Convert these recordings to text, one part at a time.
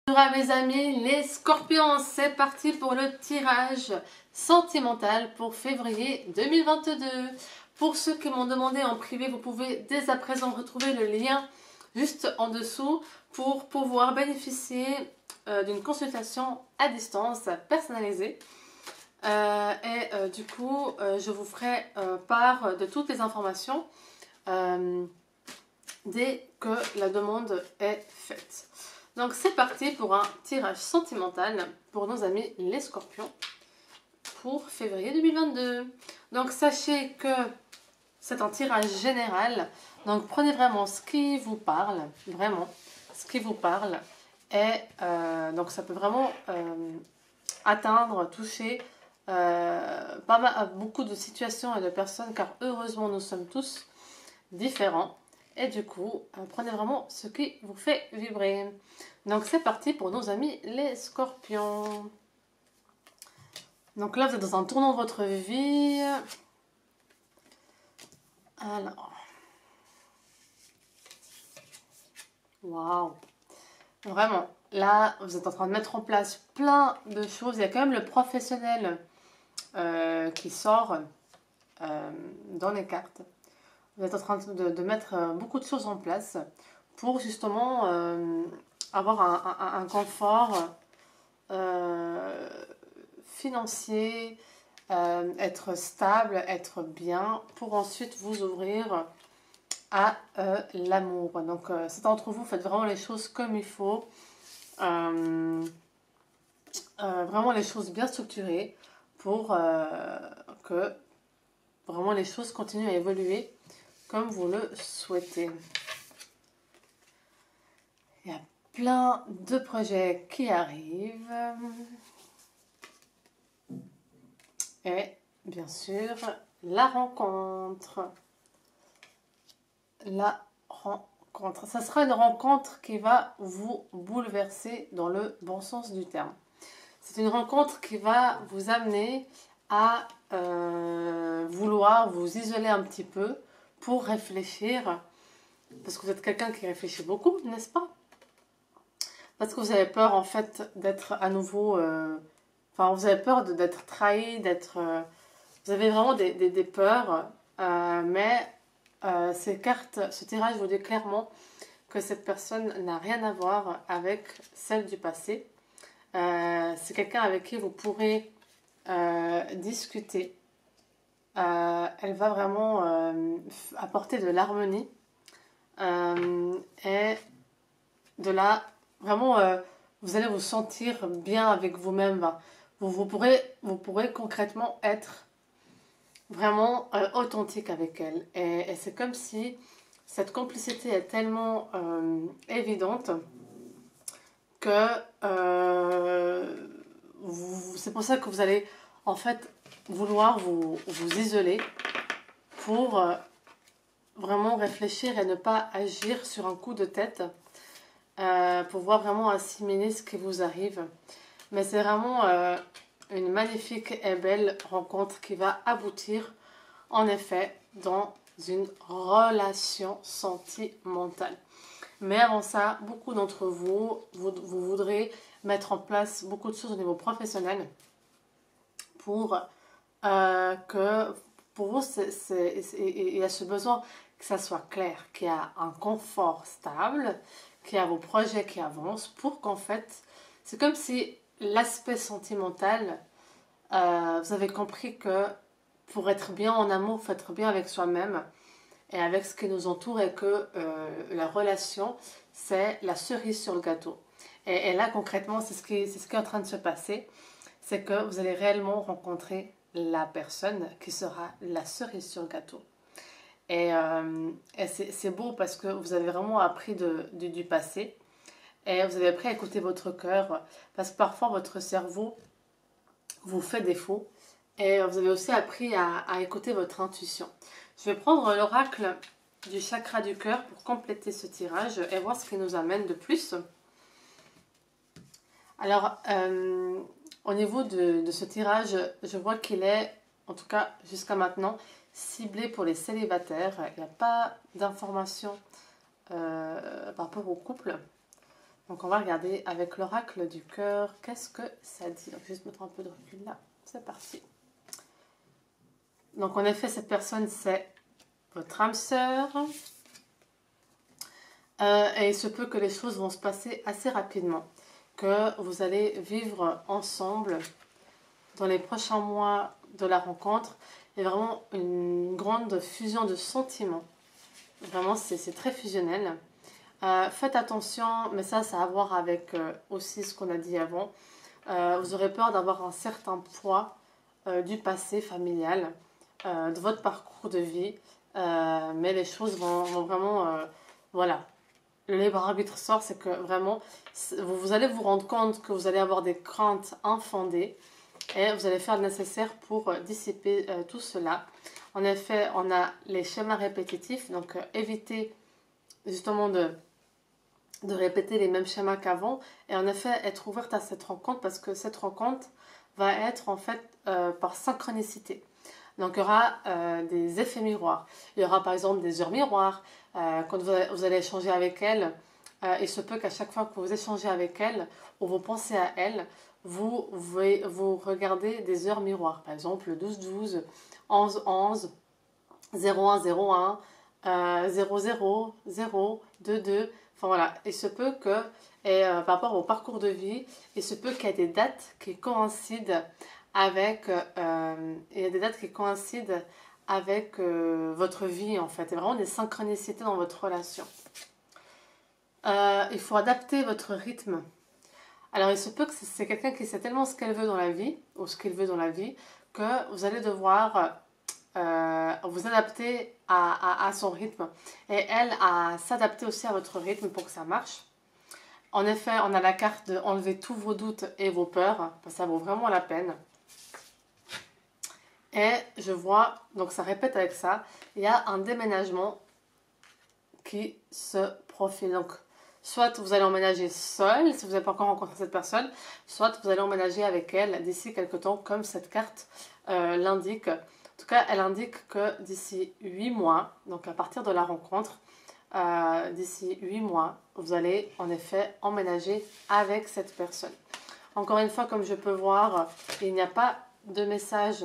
Bonjour à mes amis les scorpions, c'est parti pour le tirage sentimental pour février 2022. Pour ceux qui m'ont demandé en privé, vous pouvez dès à présent retrouver le lien juste en dessous pour pouvoir bénéficier d'une consultation à distance personnalisée. Du coup, je vous ferai part de toutes les informations dès que la demande est faite. Donc c'est parti pour un tirage sentimental pour nos amis les scorpions pour février 2022. Donc sachez que c'est un tirage général. Donc prenez vraiment ce qui vous parle, vraiment ce qui vous parle. Et donc ça peut vraiment atteindre, toucher beaucoup de situations et de personnes, car heureusement nous sommes tous différents. Et du coup, prenez vraiment ce qui vous fait vibrer. Donc c'est parti pour nos amis les scorpions. Donc là, vous êtes dans un tournant de votre vie. Alors. Waouh. Vraiment, là, vous êtes en train de mettre en place plein de choses. Il y a quand même le professionnel qui sort dans les cartes. Vous êtes en train de mettre beaucoup de choses en place pour justement avoir un confort financier, être stable, être bien, pour ensuite vous ouvrir à l'amour. Donc c'est entre vous, faites vraiment les choses comme il faut, vraiment les choses bien structurées pour que vraiment les choses continuent à évoluer comme vous le souhaitez. Il y a plein de projets qui arrivent. Et bien sûr, la rencontre. La rencontre. Ça sera une rencontre qui va vous bouleverser dans le bon sens du terme. C'est une rencontre qui va vous amener à vouloir vous isoler un petit peu pour réfléchir, parce que vous êtes quelqu'un qui réfléchit beaucoup, n'est-ce pas? Parce que vous avez peur en fait d'être à nouveau, enfin vous avez peur d'être trahi, d'être, vous avez vraiment des peurs, mais ces cartes, ce tirage vous dit clairement que cette personne n'a rien à voir avec celle du passé. C'est quelqu'un avec qui vous pourrez discuter. Elle va vraiment apporter de l'harmonie et de la... Vraiment, vous allez vous sentir bien avec vous-même. Vous pourrez concrètement être vraiment authentique avec elle. Et c'est comme si cette complicité est tellement évidente que c'est pour ça que vous allez en fait vouloir vous isoler pour vraiment réfléchir et ne pas agir sur un coup de tête, pouvoir vraiment assimiler ce qui vous arrive. Mais c'est vraiment une magnifique et belle rencontre qui va aboutir en effet dans une relation sentimentale. Mais avant ça, beaucoup d'entre vous voudrez mettre en place beaucoup de choses au niveau professionnel pour que pour vous, il y a ce besoin que ça soit clair, qu'il y a un confort stable, qu'il y a vos projets qui avancent, pour qu'en fait, c'est comme si l'aspect sentimental, vous avez compris que pour être bien en amour, il faut être bien avec soi-même et avec ce qui nous entoure, et que la relation, c'est la cerise sur le gâteau. Et là, concrètement, c'est ce qui est en train de se passer. C'est que vous allez réellement rencontrer la personne qui sera la cerise sur le gâteau. Et c'est beau parce que vous avez vraiment appris du passé. Et vous avez appris à écouter votre cœur. Parce que parfois, votre cerveau vous fait défaut. Et vous avez aussi appris à écouter votre intuition. Je vais prendre l'oracle du chakra du cœur pour compléter ce tirage et voir ce qui nous amène de plus. Alors, au niveau de ce tirage, je vois qu'il est, en tout cas jusqu'à maintenant, ciblé pour les célibataires. Il n'y a pas d'informations par rapport au couple. Donc on va regarder avec l'oracle du cœur, qu'est-ce que ça dit. Donc juste mettre un peu de recul là, c'est parti. Donc en effet, cette personne, c'est votre âme sœur. Et il se peut que les choses vont se passer assez rapidement, que vous allez vivre ensemble dans les prochains mois de la rencontre. Il y a vraiment une grande fusion de sentiments. Vraiment, c'est très fusionnel. Faites attention, mais ça a à voir avec aussi ce qu'on a dit avant. Vous aurez peur d'avoir un certain poids du passé familial, de votre parcours de vie, mais les choses vont vraiment... voilà. Le libre arbitre sort, c'est que vraiment, vous allez vous rendre compte que vous allez avoir des craintes infondées et vous allez faire le nécessaire pour dissiper tout cela. En effet, on a les schémas répétitifs, donc évitez justement de répéter les mêmes schémas qu'avant et en effet être ouverte à cette rencontre parce que cette rencontre va être en fait par synchronicité. Donc il y aura des effets miroirs. Il y aura par exemple des heures miroirs. Quand vous allez échanger avec elle, il se peut qu'à chaque fois que vous échangez avec elle ou vous pensez à elle, vous regardez des heures miroirs. Par exemple 12-12, 11-11, 01-01, 00, 0, 2-2. Enfin voilà, il se peut que, par rapport au parcours de vie, il se peut qu'il y ait des dates qui coïncident avec, votre vie en fait. Il y a vraiment des synchronicités dans votre relation. Il faut adapter votre rythme. Alors il se peut que c'est quelqu'un qui sait tellement ce qu'elle veut dans la vie, ou ce qu'il veut dans la vie, que vous allez devoir vous adapter à son rythme. Et elle à s'adapter aussi à votre rythme pour que ça marche. En effet, on a la carte de enlever tous vos doutes et vos peurs. Ça vaut vraiment la peine. Et je vois, donc ça répète avec ça, il y a un déménagement qui se profile. Donc, soit vous allez emménager seul, si vous n'avez pas encore rencontré cette personne, soit vous allez emménager avec elle d'ici quelques temps, comme cette carte l'indique. En tout cas, elle indique que d'ici 8 mois, donc à partir de la rencontre, d'ici 8 mois, vous allez en effet emménager avec cette personne. Encore une fois, comme je peux voir, il n'y a pas de message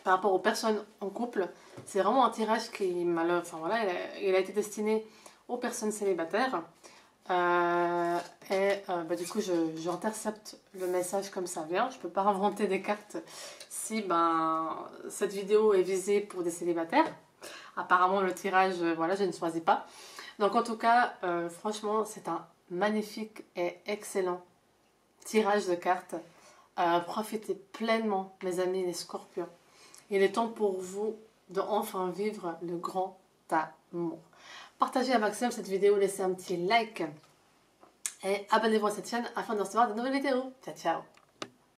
par rapport aux personnes en couple. C'est vraiment un tirage qui, enfin voilà, il a été destiné aux personnes célibataires. Du coup, j'intercepte le message comme ça vient. Je ne peux pas inventer des cartes si cette vidéo est visée pour des célibataires. Apparemment, le tirage, voilà, je ne choisis pas. Donc, en tout cas, franchement, c'est un magnifique et excellent tirage de cartes. Profitez pleinement, mes amis les scorpions. Il est temps pour vous de enfin vivre le grand amour. Partagez un maximum cette vidéo, laissez un petit like et abonnez-vous à cette chaîne afin de recevoir de nouvelles vidéos. Ciao, ciao!